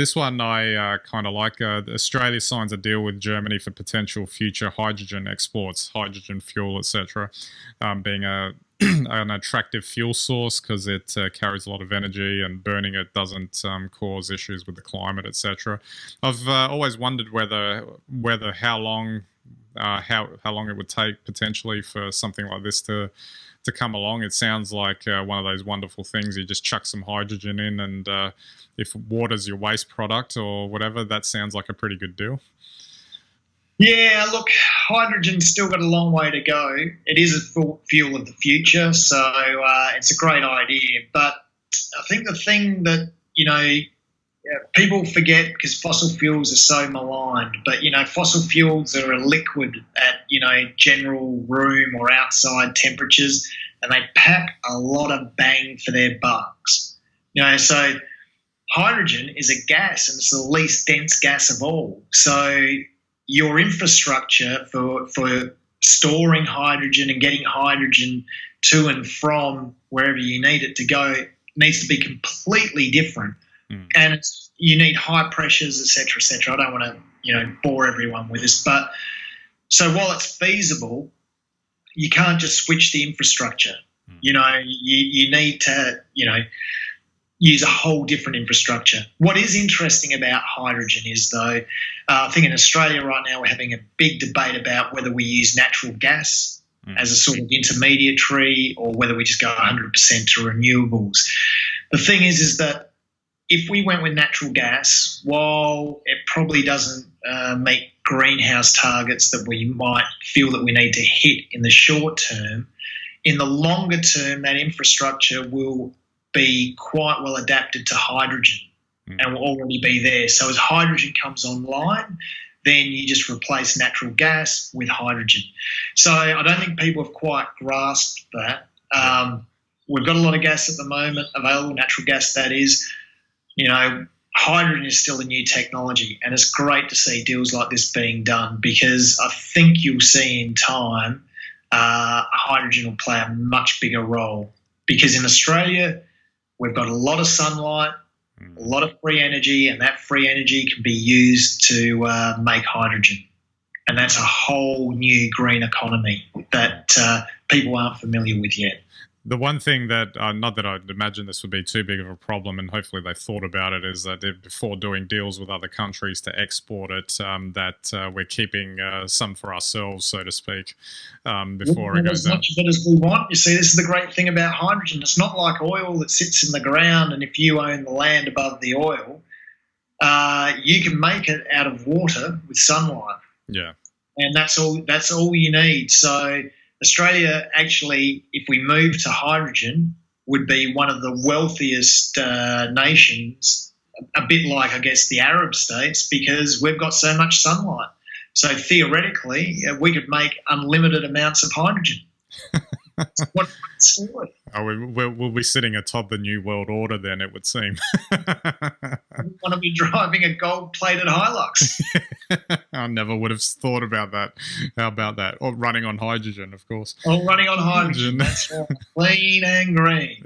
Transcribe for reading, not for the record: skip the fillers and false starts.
This one I kind of like. Australia signs a deal with Germany for potential future hydrogen exports, hydrogen fuel, etc., being an attractive fuel source because it carries a lot of energy and burning it doesn't cause issues with the climate, etc. I've always wondered whether how long it would take potentially for something like this to come along. It sounds like one of those wonderful things. You just chuck some hydrogen in, and if water's your waste product or whatever, that sounds like a pretty good deal. Yeah, look, hydrogen's still got a long way to go. It is a fuel of the future, so it's a great idea. But I think the thing that, people forget because fossil fuels are so maligned, but, fossil fuels are a liquid at, general room or outside temperatures, and they pack a lot of bang for their bucks. So hydrogen is a gas, and it's the least dense gas of all. So your infrastructure for storing hydrogen and getting hydrogen to and from wherever you need it to go needs to be completely different. And you need high pressures, et cetera, et cetera. I don't want to, bore everyone with this. But so while it's feasible, you can't just switch the infrastructure. You need to, use a whole different infrastructure. What is interesting about hydrogen is, though, I think in Australia right now we're having a big debate about whether we use natural gas as a sort of intermediary or whether we just go 100% to renewables. The thing is that if we went with natural gas, while it probably doesn't meet greenhouse targets that we might feel that we need to hit in the short term, in the longer term that infrastructure will be quite well adapted to hydrogen and will already be there. So as hydrogen comes online, then you just replace natural gas with hydrogen. So I don't think people have quite grasped that. We've got a lot of gas at the moment available, natural gas that is. Hydrogen is still the new technology, and it's great to see deals like this being done because I think you'll see in time hydrogen will play a much bigger role because in Australia we've got a lot of sunlight, a lot of free energy, and that free energy can be used to make hydrogen. And that's a whole new green economy that people aren't familiar with yet. The one thing that, not that I'd imagine this would be too big of a problem, and hopefully they've thought about it, is that before doing deals with other countries to export it, that we're keeping some for ourselves, so to speak, before it goes out. As much of it as we want. You see, this is the great thing about hydrogen. It's not like oil that sits in the ground, and if you own the land above the oil, you can make it out of water with sunlight. Yeah. And that's all you need. So Australia actually, if we move to hydrogen, would be one of the wealthiest nations, a bit like, I guess, the Arab states, because we've got so much sunlight. So theoretically, we could make unlimited amounts of hydrogen. What a story. We'll be sitting atop the new world order then, it would seem. I want to be driving a gold-plated Hilux. I never would have thought about that. How about that? Or running on hydrogen, of course. Or running on hydrogen, that's right. Clean and green.